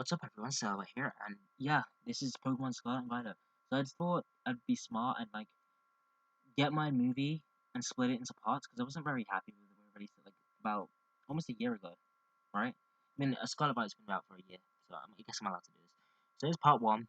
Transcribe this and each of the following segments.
What's up everyone, Salva here, and yeah, this is Pokemon Scarlet and Violet. So I just thought I'd be smart and get my movie and split it into parts, because I wasn't very happy with the way it released it about almost a year ago, right? I mean, Scarlet Violet's been out for a year, so I guess I'm allowed to do this. So here's part 1.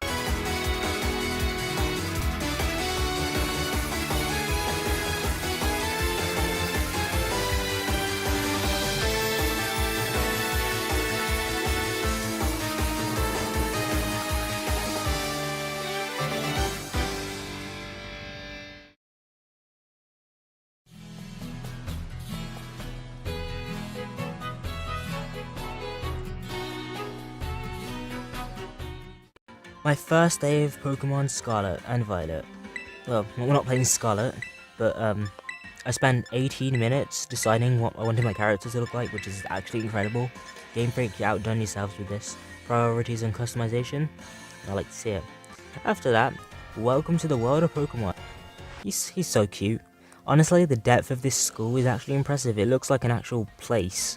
My first day of Pokemon Scarlet and Violet. Well, we're not playing Scarlet, but I spent 18 minutes deciding what I wanted my characters to look like, which is actually incredible. Game Freak, you outdone yourselves with this. Priorities and customization, I like to see it. After that, welcome to the world of Pokemon. He's so cute. Honestly, the depth of this school is actually impressive. It looks like an actual place.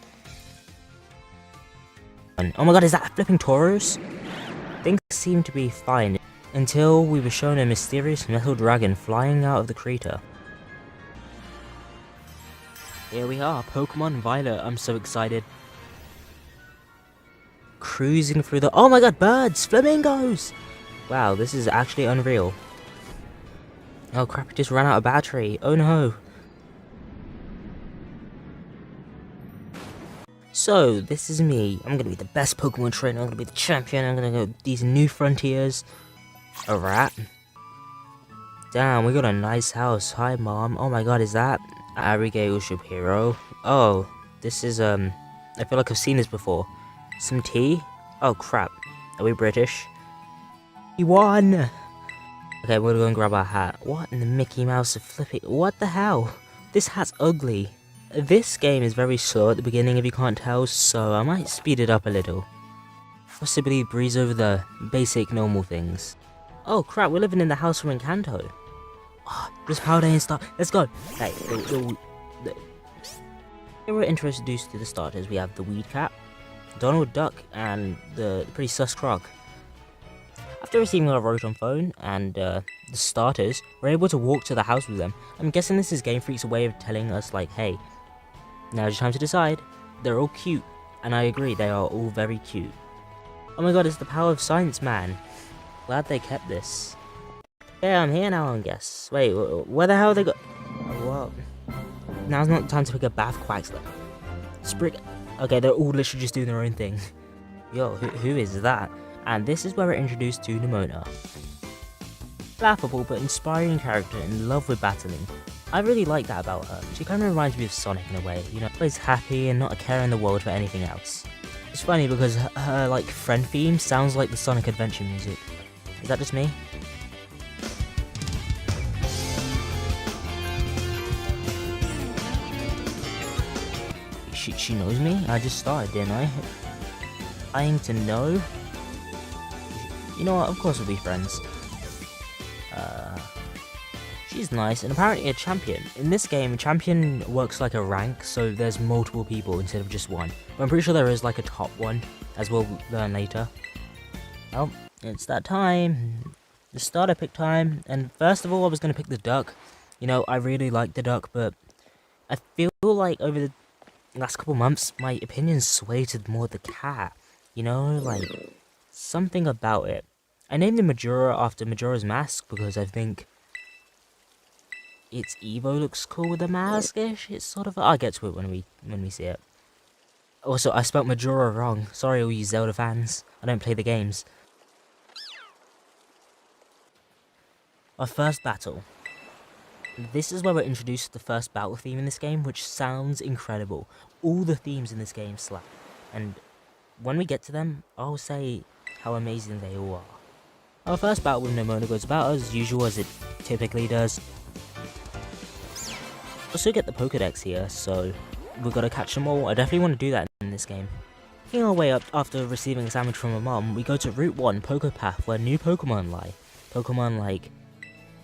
And, oh my god, is that a flipping Tauros? Things seemed to be fine until we were shown a mysterious metal dragon flying out of the crater. Here we are, Pokemon Violet. I'm so excited. Cruising through the— oh my god, birds! Flamingos! Wow, this is actually unreal. Oh crap, it just ran out of battery. Oh no. So, this is me. I'm gonna be the best Pokemon trainer, I'm gonna be the champion, I'm gonna go these new frontiers. A rat? Damn, we got a nice house. Hi, Mom. Oh my god, is that Abigail Shapiro? Oh, this is, I feel like I've seen this before. Some tea? Oh crap. Are we British? We won! Okay, we're gonna go and grab our hat. What in the Mickey Mouse of flipping— what the hell? This hat's ugly. This game is very slow at the beginning if you can't tell, so I might speed it up a little. Possibly breeze over the basic normal things. Oh crap, we're living in the house from Encanto. Oh, this power day and start— let's go! Hey, here we're introduced to the starters. We have the Weed Cat, Donald Duck, and the pretty sus Krog. After receiving our Rotom phone and the starters, we're able to walk to the house with them. I'm guessing this is Game Freak's way of telling us like, hey, now's your time to decide. They're all cute, and I agree, they are all very cute. Oh my god, it's the power of science, man. Glad they kept this. Yeah, I'm here now, I guess. Wait, where the hell they got— oh, what? Now's not the time to pick a bath, Quaxley. Sprig— okay, they're all literally just doing their own thing. Yo, who is that? And this is where we're introduced to Nimona. Laughable but inspiring character in love with battling. I really like that about her. She kind of reminds me of Sonic in a way, you know, always happy and not a care in the world for anything else. It's funny because her like friend theme sounds like the Sonic Adventure music. Is that just me? She knows me? I just started, didn't I? Trying to know? You know what, of course we'll be friends. She's nice, and apparently a champion. In this game, a champion works like a rank, so there's multiple people instead of just one. But I'm pretty sure there is like a top one, as we'll learn later. Well, it's that time. The starter pick time, and first of all I was going to pick the duck. You know, I really like the duck, but I feel like over the last couple months, my opinions swayed to more the cat. You know, like, something about it. I named the Majora after Majora's Mask because I think its Evo looks cool with the mask-ish. It's sort of— I'll get to it when we see it. Also, I spelt Majora wrong. Sorry all you Zelda fans. I don't play the games. Our first battle. This is where we're introduced to the first battle theme in this game, which sounds incredible. All the themes in this game slap. And when we get to them, I'll say how amazing they all are. Our first battle with Nimona goes about as usual as it typically does. Also get the Pokedex here, so we've got to catch them all. I definitely want to do that in this game. Making our way up after receiving a sandwich from my mom, we go to Route 1 Pokepath, where new Pokemon lie. Pokemon like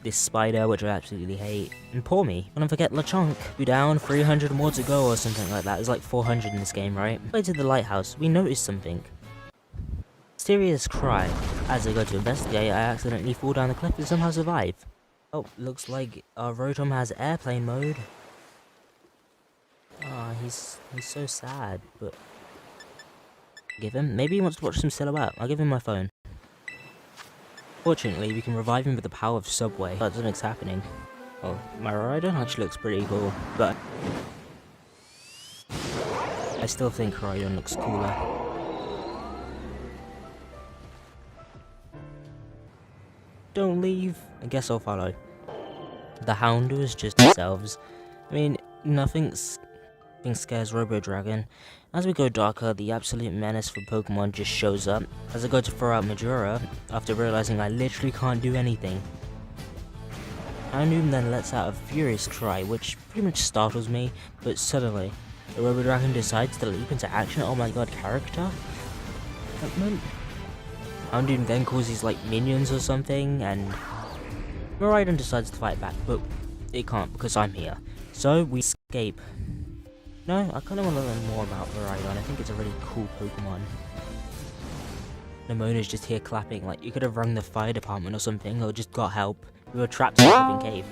this spider, which I absolutely hate, and poor me. Don't forget Lechonk. We're down, 300 more to go or something like that. There's like 400 in this game, right? Way to the lighthouse, we noticed something. Mysterious cry. As I go to investigate, I accidentally fall down the cliff and somehow survive. Oh, looks like our Rotom has airplane mode. Ah, he's so sad, but give him. Maybe he wants to watch some Silhouette. I'll give him my phone. Fortunately, we can revive him with the power of Subway. That doesn't makes happening. Oh, my Rhydon actually looks pretty cool, but I still think Rhydon looks cooler. Don't leave. I guess I'll follow. The Houndour is just themselves. I mean, nothing scares Robo Dragon. As we go darker, the absolute menace for Pokemon just shows up. As I go to throw out Majora, after realizing I literally can't do anything. Houndour then lets out a furious cry, which pretty much startles me, but suddenly, the Robo Dragon decides to leap into action. Oh my god, character? Houndour then calls these like minions or something, and Miraidon decides to fight back, but it can't because I'm here. So we escape. No, I kind of want to learn more about Miraidon. I think it's a really cool Pokemon. Nemona's just here clapping, like you could have rung the fire department or something, or just got help. We were trapped in a sleeping cave.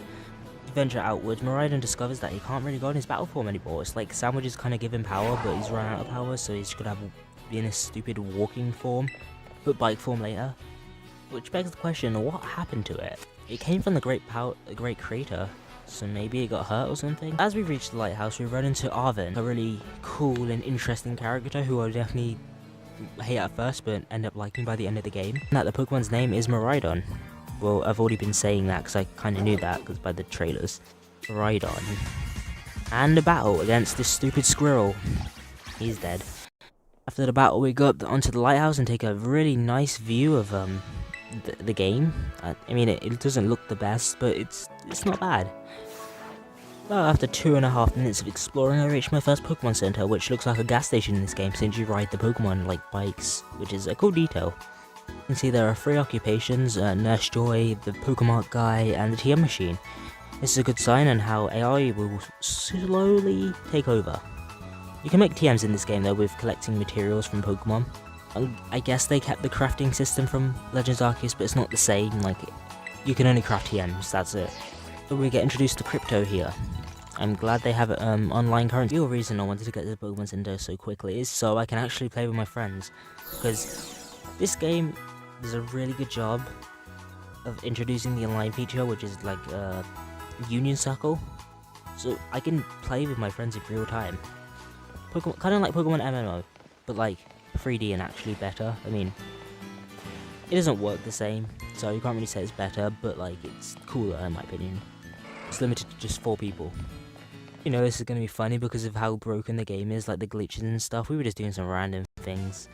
To venture outwards, Miraidon discovers that he can't really go in his battle form anymore. It's like sandwiches kind of give him power, but he's run out of power, so he's gonna have to be in a stupid walking form, but bike form later. Which begs the question, what happened to it? It came from the great creator, so maybe it got hurt or something? As we reach the lighthouse, we run into Arven, a really cool and interesting character who I definitely hate at first, but end up liking by the end of the game. And that the Pokemon's name is Miraidon. Well, I've already been saying that because I kind of knew that because by the trailers. Miraidon. And a battle against this stupid squirrel. He's dead. After the battle, we go up onto the lighthouse and take a really nice view of the game. I mean, it doesn't look the best, but it's not bad. Well, after 2.5 minutes of exploring, I reached my first Pokemon Center, which looks like a gas station in this game since you ride the Pokemon like bikes, which is a cool detail. You can see there are 3 occupations, Nurse Joy, the Pokemon guy, and the TM machine. This is a good sign on how AI will slowly take over. You can make TMs in this game though with collecting materials from Pokemon. I guess they kept the crafting system from Legends Arceus, but it's not the same, like, you can only craft TMs, that's it. So we get introduced to Crypto here. I'm glad they have online currency. The real reason I wanted to get to the Pokemon Center so quickly is so I can actually play with my friends, because this game does a really good job of introducing the online feature, which is like a Union Circle, so I can play with my friends in real time. Kind of like Pokemon MMO, but like 3D and actually better. I mean, it doesn't work the same, so you can't really say it's better, but like it's cooler in my opinion. It's limited to just 4 people. You know, this is going to be funny because of how broken the game is, like the glitches and stuff. We were just doing some random things.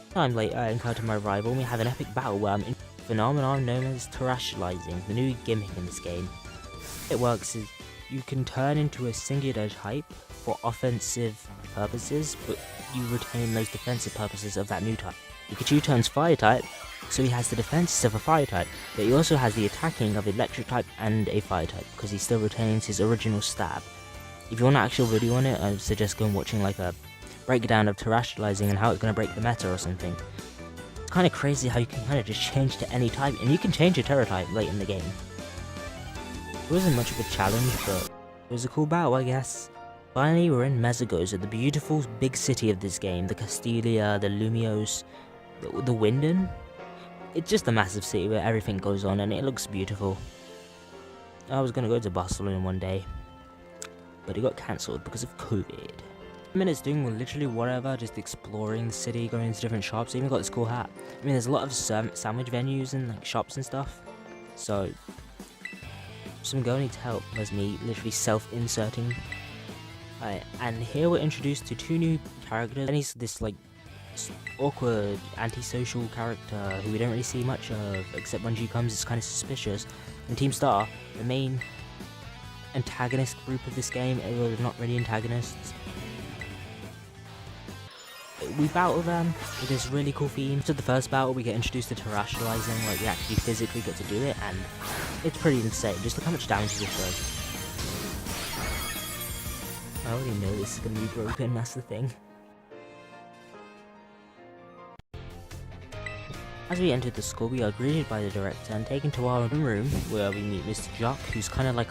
Time later, I encounter my rival and we have an epic battle where I'm in a phenomenon known as terrestrializing, the new gimmick in this game. It works is you can turn into a singular type for offensive purposes, but you retain those defensive purposes of that new type. Pikachu turns fire type, so he has the defenses of a fire type, but he also has the attacking of electric type and a fire type, because he still retains his original stab. If you want an actual video on it, I suggest going watching like a breakdown of terrestrializing and how it's going to break the meta or something. It's kind of crazy how you can kind of just change to any type, and you can change your Terra type late in the game. It wasn't much of a challenge, but it was a cool battle, I guess. Finally, we're in Mesagoza, the beautiful big city of this game, the Castelia, the Lumios, the Winden. It's just a massive city where everything goes on and it looks beautiful. I was going to go to Barcelona one day, but it got cancelled because of COVID. Minutes doing literally whatever, just exploring the city, going into different shops. I even got this cool hat. I mean, there's a lot of sandwich venues and like shops and stuff, so some girl needs help. There's me literally self-inserting. And here we're introduced to 2 new characters. And he's this like awkward, antisocial character who we don't really see much of, except when she comes it's kind of suspicious. And Team Star, the main antagonist group of this game, well, they're not really antagonists. We battle them with this really cool theme. After the first battle, we get introduced to terrestrializing, like we actually physically get to do it, and it's pretty insane. Just look how much damage this does. I already know this is gonna be broken, that's the thing. As we entered the school, we are greeted by the director and taken to our room where we meet Mr. Jock, who's kind of like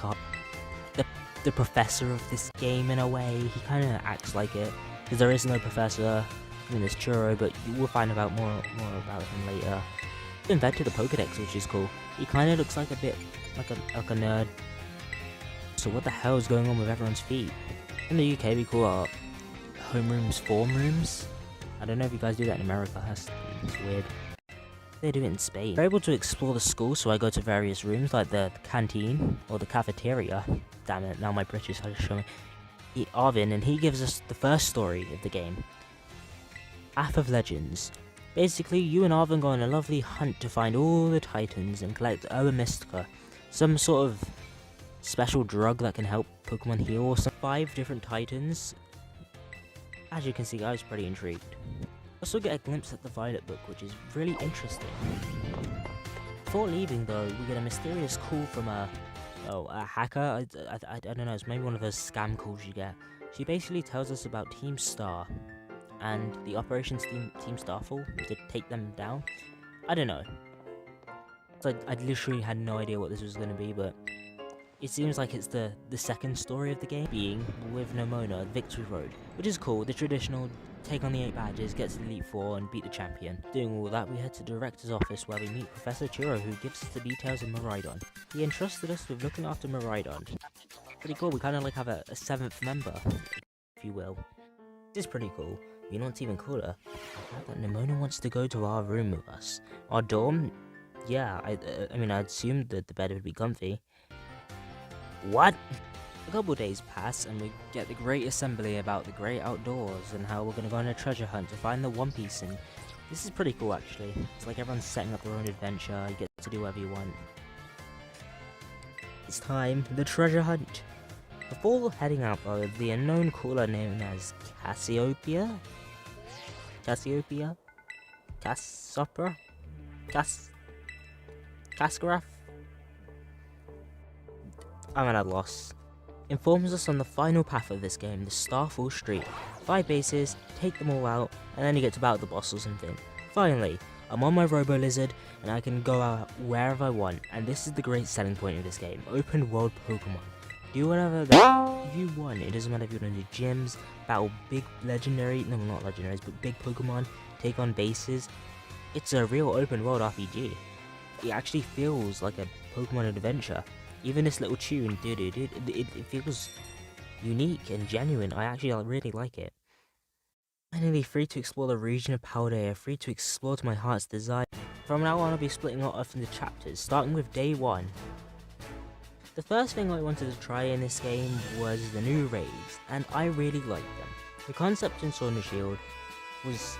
the professor of this game in a way. He kind of acts like it, because there is no professor. I mean, there's Churro, but you will find out more about him later. He invented the Pokedex, which is cool. He kind of looks like a bit like a nerd. So what the hell is going on with everyone's feet? In the UK, we call our homerooms form rooms. I don't know if you guys do that in America. That's weird. They do it in Spain. We're able to explore the school, so I go to various rooms like the canteen or the cafeteria. Damn it, now my British has shown me. Arvin, and he gives us the first story of the game. Path of Legends. Basically, you and Arvin go on a lovely hunt to find all the Titans and collect Herba Mystica, some sort of special drug that can help Pokemon heal or some 5 different Titans. As you can see, I was pretty intrigued. Also get a glimpse at the Violet book, which is really interesting. Before leaving though, we get a mysterious call from a hacker. I don't know, it's maybe one of those scam calls you get. She basically tells us about Team Star and the operations Team Starfall to take them down. I don't know. It's like I literally had no idea what this was going to be, but it seems like it's the second story of the game, being with Nomona, Victory Road, which is cool. The traditional take on the 8 badges, get to the Elite Four, and beat the champion. Doing all that, we head to the director's office where we meet Professor Churro, who gives us the details of Miraidon. He entrusted us with looking after Miraidon. Pretty cool, we kind of like have a 7th member, if you will. This is pretty cool. You know what's even cooler? The fact that Nomona wants to go to our room with us. Our dorm? Yeah, I mean, I assumed that the bed would be comfy. What? A couple days pass and we get the great assembly about the great outdoors and how we're going to go on a treasure hunt to find the One Piece, and this is pretty cool actually. It's like everyone's setting up their own adventure, you get to do whatever you want. It's time, the treasure hunt. Before heading out though, the unknown caller known as Cassiopeia? Cassopra? Cascarath? I'm at a loss. Informs us on the final path of this game, the Starfall Street. 5 bases, take them all out, and then you get to battle the boss or something. Finally, I'm on my Robo Lizard, and I can go out wherever I want, and this is the great selling point of this game, open world Pokemon. Do whatever you want, it doesn't matter if you want to do gyms, battle big legendary, no not legendaries, but big Pokemon, take on bases. It's a real open world RPG. It actually feels like a Pokemon adventure. Even this little tune, it feels unique and genuine. I actually really like it. Finally, free to explore the region of Paldea, free to explore to my heart's desire. From now on, I'll be splitting it off into chapters, starting with day 1. The first thing I wanted to try in this game was the new raids, and I really liked them. The concept in Sword and Shield was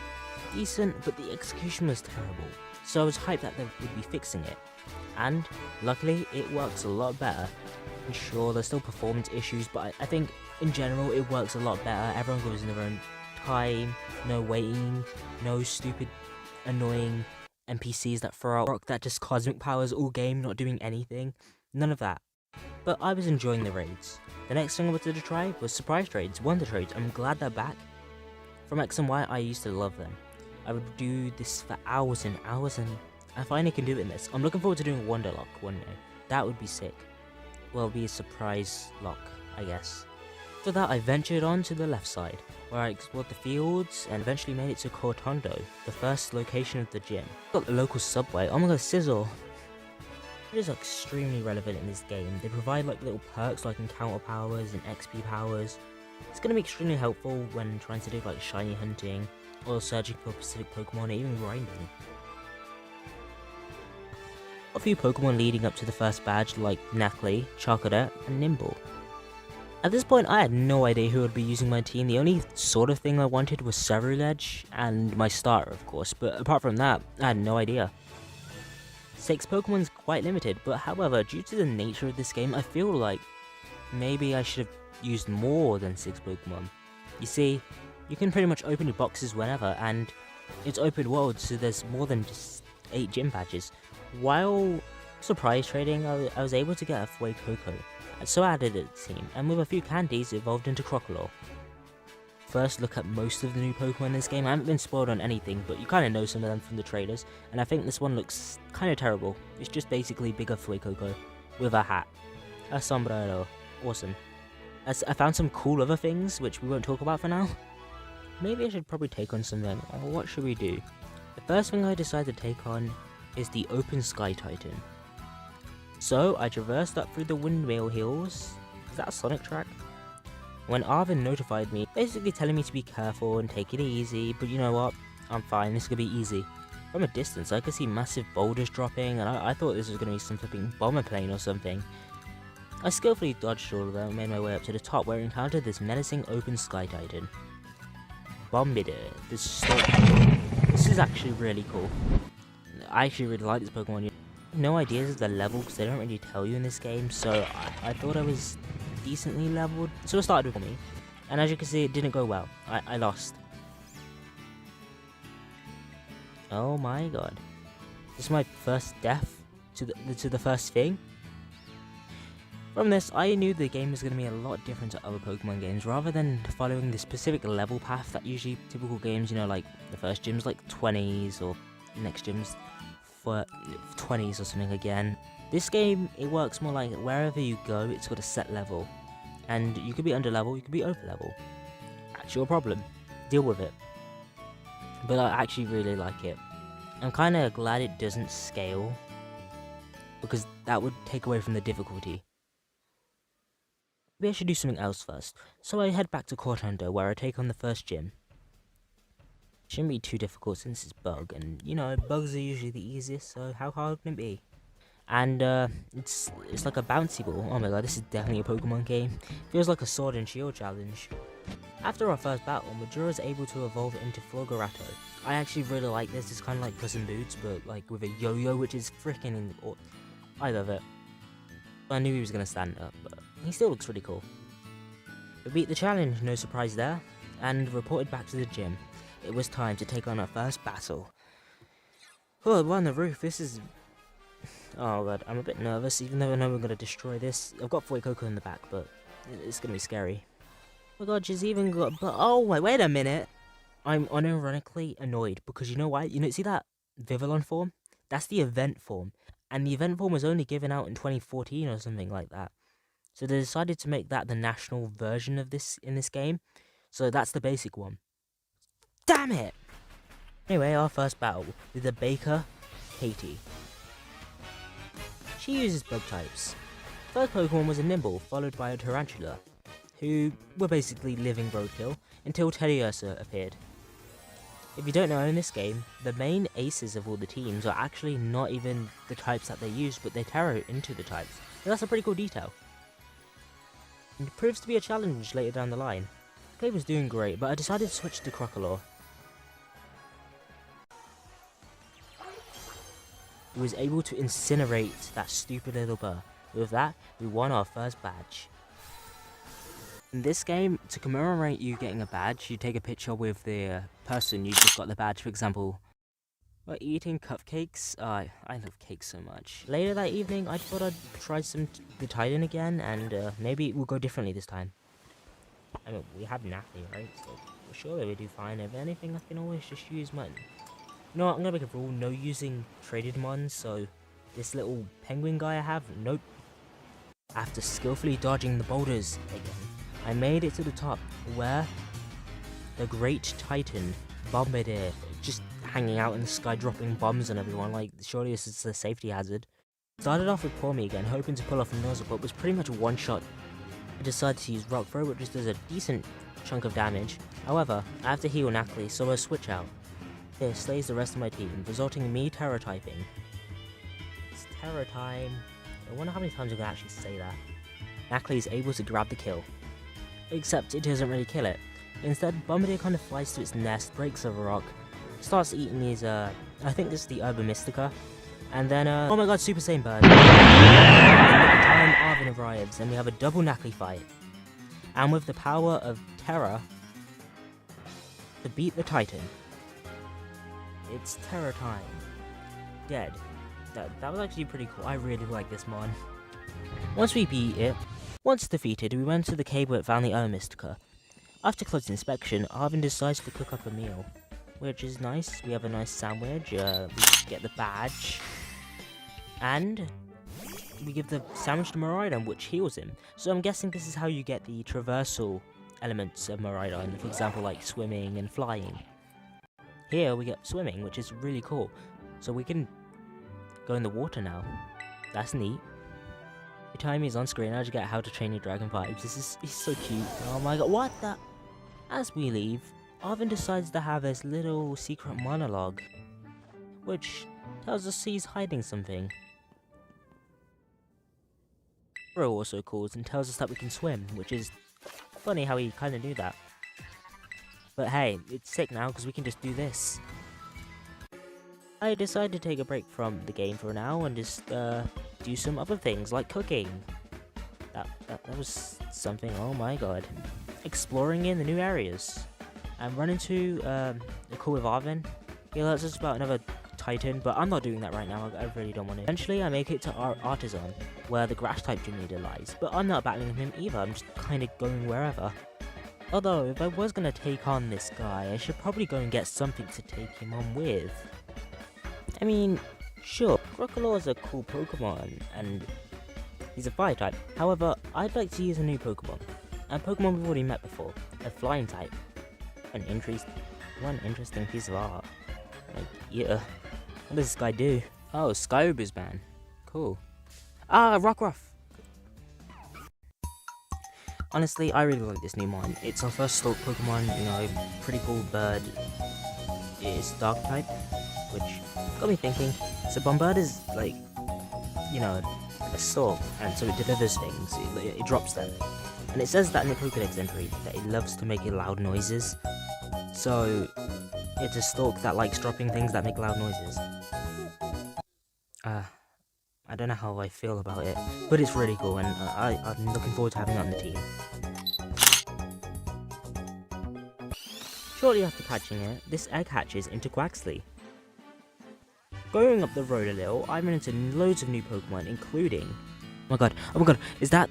decent, but the execution was terrible, so I was hyped that they would be fixing it. And luckily it works a lot better. I'm sure there's still performance issues, but I think in general it works a lot better. Everyone goes in their own time, no waiting, no stupid annoying NPCs that throw out rock that just cosmic powers all game, not doing anything. None of that. But I was enjoying the raids. The next thing I wanted to try was surprise trades, wonder trades. I'm glad they're back. From X and Y, I used to love them. I would do this for hours and hours, and I finally can do it in this. I'm looking forward to doing Wonder Lock one day. That would be sick. Well, be a surprise lock, I guess. After that, I ventured on to the left side, where I explored the fields and eventually made it to Cortondo, the first location of the gym. Got the local subway. Oh my god, Sizzle! It is extremely relevant in this game. They provide like little perks like encounter powers and XP powers. It's going to be extremely helpful when trying to do like shiny hunting, or searching for specific Pokemon, or even grinding. A few Pokemon leading up to the first badge like Nacli, Charcadet, and Nimble. At this point I had no idea who would be using my team. The only sort of thing I wanted was Ceruledge and my starter of course, but apart from that I had no idea. 6 Pokemon is quite limited, but however, due to the nature of this game I feel like maybe I should have used more than 6 Pokemon. You see, you can pretty much open your boxes whenever, and it's open world, so there's more than just 8 gym badges. While surprise trading, I was able to get a Fuecoco, so I added it to the team, and with a few candies it evolved into Crocodile. first look at most of the new Pokemon in this game. I haven't been spoiled on anything, but you kind of know some of them from the trailers, and I think this one looks kind of terrible. It's just basically bigger Fuecoco with a hat. A sombrero. Awesome. I found some cool other things, which we won't talk about for now. Maybe I should probably take on something, or what should we do? The first thing I decided to take on is the Open Sky Titan. So, I traversed up through the Windmill Hills. Is that a Sonic track? When Arvin notified me, basically telling me to be careful and take it easy, but you know what? I'm fine, this could be easy. From a distance, I could see massive boulders dropping, and I thought this was going to be some flipping bomber plane or something. I skillfully dodged all of them and made my way up to the top, where I encountered this menacing Open Sky Titan. Bombidil, this storm. This is actually really cool. I actually really like this Pokemon. No ideas of the level because they don't really tell you in this game, so I thought I was decently leveled. So it started with me, and as you can see, it didn't go well. I lost. Oh my god. This is my first death to the first thing. From this, I knew the game was going to be a lot different to other Pokemon games. Rather than following the specific level path that usually typical games, you know, like the first gym's like 20s, or next gym's for 20s or something again. This game, it works more like wherever you go, it's got a set level. And you could be under level, you could be over level. That's your problem. Deal with it. But I actually really like it. I'm kind of glad it doesn't scale, because that would take away from the difficulty. Maybe I should do something else first. So I head back to Court Hunter, where I take on the first gym. Shouldn't be too difficult since it's bug, and you know, bugs are usually the easiest, so how hard can it be? And it's like a bouncy ball. Oh my god, this is definitely a Pokemon game. Feels like a Sword and Shield challenge. After our first battle, Majora is able to evolve into Flogarato. I actually really like this. It's kind of like Puss in Boots, but like with a yo-yo, which is freaking I love it. I knew he was gonna stand up, but he still looks really cool. We beat the challenge, no surprise there, and reported back to the gym. It was time to take on our first battle. Oh, we're on the roof. This is... Oh god, I'm a bit nervous, even though I know we're going to destroy this. I've got Fuecoco in the back, but it's going to be scary. Oh my god, she's even got... But oh, wait a minute! I'm unironically annoyed, because you know why? You know, see that Vivillon form? That's the event form. And the event form was only given out in 2014 or something like that. So they decided to make that the national version of this in this game. So that's the basic one. Damn it! Anyway, our first battle with the Baker, Katie. She uses bug types. First Pokemon was a Nimble, followed by a Tarantula, who were basically living roadkill until Teddiursa appeared. If you don't know, in this game, the main aces of all the teams are actually not even the types that they use, but they tarot into the types. And that's a pretty cool detail. And it proves to be a challenge later down the line. Clay was doing great, but I decided to switch to Crocodile. He was able to incinerate that stupid little burr. With that, we won our first badge. In this game, to commemorate you getting a badge, you take a picture with the person you just got the badge. For example, we're eating cupcakes. I love cakes so much. Later that evening, I thought I'd try the Titan again, and maybe it will go differently this time. I mean, we have Nappy, right? So surely we do fine. If anything, I can always just use mine. You know what, I'm gonna make a rule, no using traded mons, so this little penguin guy I have, nope. After skillfully dodging the boulders again, I made it to the top, where the Great Titan, Bombadil, just hanging out in the sky dropping bombs on everyone, like surely this is a safety hazard. Started off with Pour Me again, hoping to pull off a nozzle, but was pretty much one shot. I decided to use Rock Throw, which just does a decent chunk of damage. However, I have to heal Nacli, so I switch out. This slays the rest of my team, resulting in me Terror typing. It's Terror time. I wonder how many times I can actually say that. Nacli is able to grab the kill. Except it doesn't really kill it. Instead, Bombadil kind of flies to its nest, breaks over a rock, starts eating these, I think this is the Herba Mystica. And then, oh my god, Super Saiyan Bird. And at the time Arvin arrives, and we have a double Nacli fight. And with the power of Terror, to beat the Titan. It's Terror time. Dead. That was actually pretty cool. I really like this mon. Once we beat it, once defeated, we went to the cave where it found the Herba Mystica. After close inspection, Arvin decides to cook up a meal, which is nice. We have a nice sandwich, we get the badge, and we give the sandwich to Miraidon, which heals him. So I'm guessing this is how you get the traversal elements of Miraidon, for example like swimming and flying. Here we get swimming, which is really cool. So we can go in the water now. That's neat. Every time he's on screen, I just get How to Train Your Dragon vibes. He's so cute. Oh my god, what the? As we leave, Arvin decides to have this little secret monologue, which tells us he's hiding something. Bro also calls and tells us that we can swim, which is funny how he kinda knew that. But hey, it's sick now because we can just do this. I decided to take a break from the game for now and just do some other things like cooking. That was something, oh my god. Exploring in the new areas. And run into a call with Arvin. He alerts us about another Titan, but I'm not doing that right now, I really don't want to. Eventually I make it to our Artisan, where the grass type gym leader lies, but I'm not battling him either, I'm just kinda going wherever. Although, if I was gonna take on this guy, I should probably go and get something to take him on with. I mean, sure, Crocodile is a cool Pokemon, and he's a fire type. However, I'd like to use a new Pokemon. A Pokemon we've already met before, a flying type. One interesting piece of art. Like, yeah. What does this guy do? Oh, Skyuber's man. Cool. Ah, Rockruff! Honestly, I really like this new mon. It's our first Stalk Pokemon, you know, pretty cool bird. It's Dark type, which got me thinking. So Bombird is like, you know, a Stalk, and so it delivers things, it drops them. And it says that in the Pokédex entry, that it loves to make loud noises. So, it's a Stalk that likes dropping things that make loud noises. I don't know how I feel about it, but it's really cool, and I'm looking forward to having it on the team. Shortly after catching it, this egg hatches into Quaxley. Going up the road a little, I run into loads of new Pokemon, including... oh my god, is that...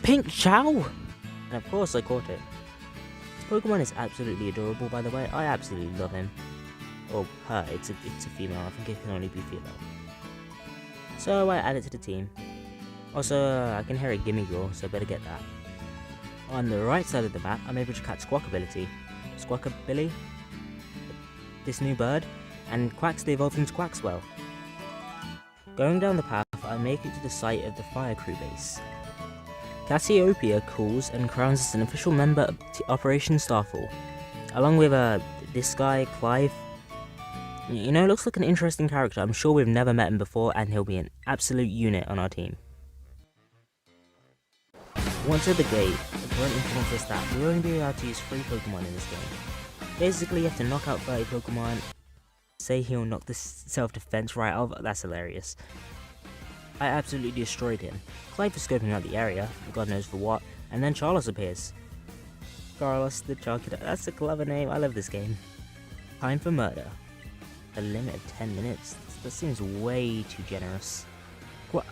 Pink Chow? And of course I caught it. This Pokemon is absolutely adorable, by the way. I absolutely love him. Or her, it's a female, I think it can only be female. So I add it to the team. Also, I can hear a Gimmighoul, so I better get that. On the right side of the map, I'm able to catch Squawkabilly, this new bird, and Quaxley evolves into Quaxwell. Going down the path, I make it to the site of the Fire Crew base. Cassiopeia calls and crowns us an official member of Operation Starfall, along with this guy, Clive. You know, looks like an interesting character. I'm sure we've never met him before, and he'll be an absolute unit on our team. Once at the gate, the current informs us that we'll only be allowed to use 3 Pokemon in this game. Basically, you have to knock out 30 Pokemon, say he'll knock the self-defense right out. That's hilarious. I absolutely destroyed him. Clive is scoping out the area, God knows for what, and then Charles appears. Carlos the Charcuter, that's a clever name, I love this game. Time for murder. A limit of 10 minutes? That seems way too generous.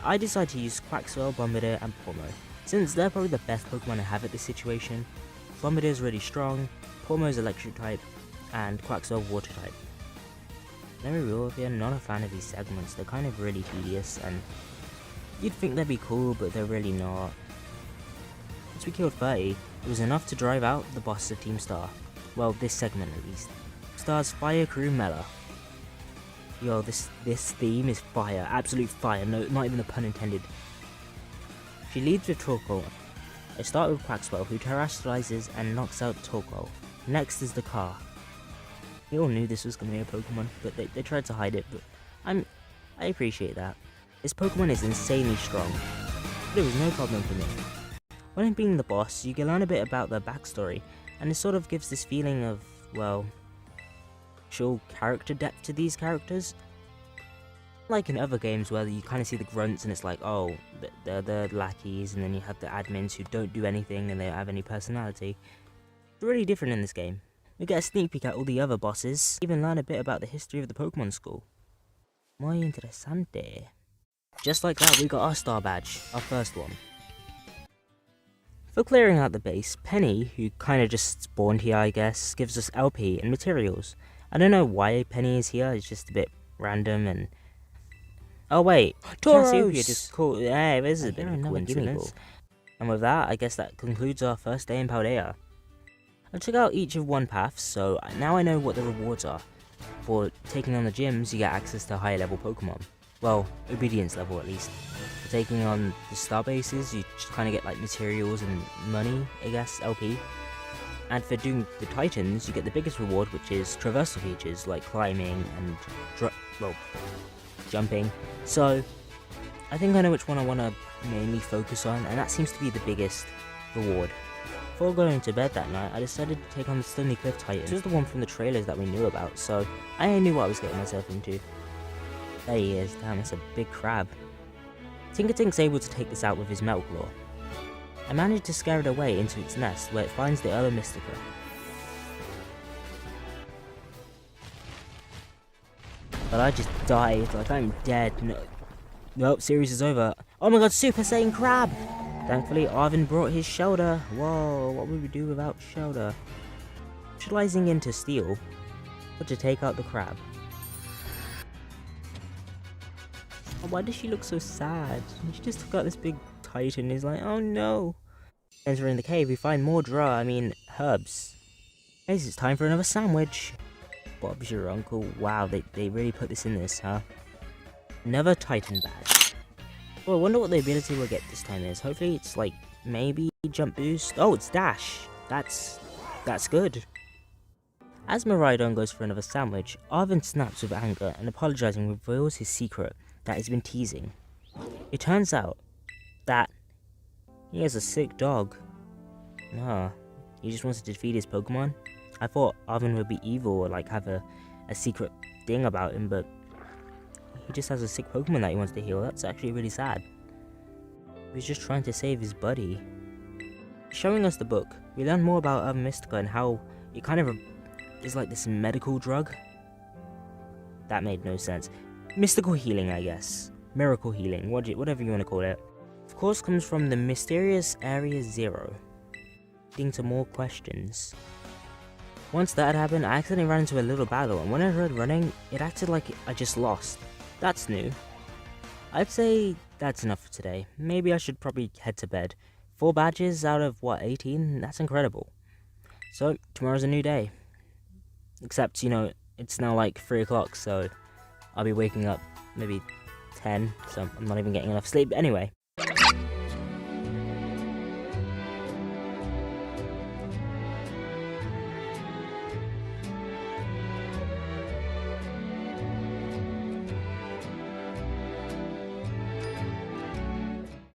I decide to use Quaxwell, Bombirdier, and Pawmo. Since they're probably the best Pokemon I have at this situation, Bombirdier is really strong, Pawmo is electric type, and Quaxwell water type. Let me be real with you, I'm not a fan of these segments, they're kind of really tedious, and you'd think they'd be cool, but they're really not. Once we killed 30, it was enough to drive out the boss of Team Star. Well, this segment at least. Star's Fire Crew Mela. Yo, this theme is fire, absolute fire, no, not even a pun intended. She leads with Torkoal. I start with Quaxwell, who terrestrializes and knocks out Torkoal. Next is the car. We all knew this was going to be a Pokemon, but they tried to hide it, but I appreciate that. This Pokemon is insanely strong, but it was no problem for me. When being the boss, you can learn a bit about their backstory, and it sort of gives this feeling of, well, actual character depth to these characters. Like in other games where you kind of see the grunts and it's like, oh, they're the lackeys, and then you have the admins who don't do anything and they don't have any personality. It's really different in this game. We get a sneak peek at all the other bosses, even learn a bit about the history of the Pokemon School. Muy interesante. Just like that, we got our star badge, our first one. For clearing out the base, Penny, who kinda just spawned here I guess, gives us LP and materials. I don't know why Penny is here, it's just a bit random and... Oh wait, Cassiopeia just cool. Hey, this is a bit of a coincidence. And with that, I guess that concludes our first day in Paldea. I took out each of one path, so now I know what the rewards are. For taking on the gyms, you get access to higher level Pokemon. Well, obedience level at least. For taking on the star bases, you just kind of get like materials and money, I guess, LP. And for doing the Titans, you get the biggest reward, which is traversal features like climbing and jumping. So, I think I know which one I want to mainly focus on, and that seems to be the biggest reward. Before going to bed that night, I decided to take on the Stony Cliff Titan. This was the one from the trailers that we knew about, so I knew what I was getting myself into. There he is, damn, that's a big crab. Tinkertink's able to take this out with his Metal Claw. I managed to scare it away into its nest, where it finds the other Mystica. But I just died, like I'm dead. Nope, series is over. Oh my god, Super Saiyan Crab! Thankfully, Arvin brought his shoulder. Whoa, what would we do without shoulder? Specializing into steel, but to take out the crab. Oh, why does she look so sad? She just took out this big titan and is like, oh no. Entering the cave, we find more herbs. Guys, it's time for another sandwich. Bob's your uncle. Wow, they really put this in this, huh? Another Titan badge. Well, I wonder what the ability we'll get this time is. Hopefully it's like, maybe jump boost. Oh, it's dash. That's good. As Miraidon goes for another sandwich, Arvin snaps with anger and apologizing reveals his secret that he's been teasing. It turns out that he has a sick dog. Ah, he just wants to defeat his Pokemon. I thought Arvin would be evil or like have a secret thing about him, but he just has a sick Pokemon that he wants to heal. That's actually really sad. He was just trying to save his buddy. Showing us the book, we learn more about Mystica and how it kind of is like this medical drug. That made no sense. Mystical healing, I guess. Miracle healing, whatever you want to call it. Of course, comes from the mysterious Area Zero, leading to more questions. Once that happened, I accidentally ran into a little battle, and when I heard running, it acted like I just lost. That's new. I'd say that's enough for today. Maybe I should probably head to bed. 4 badges out of, what, 18? That's incredible. So, tomorrow's a new day. Except, it's now like 3 o'clock, so I'll be waking up maybe 10, so I'm not even getting enough sleep. Anyway,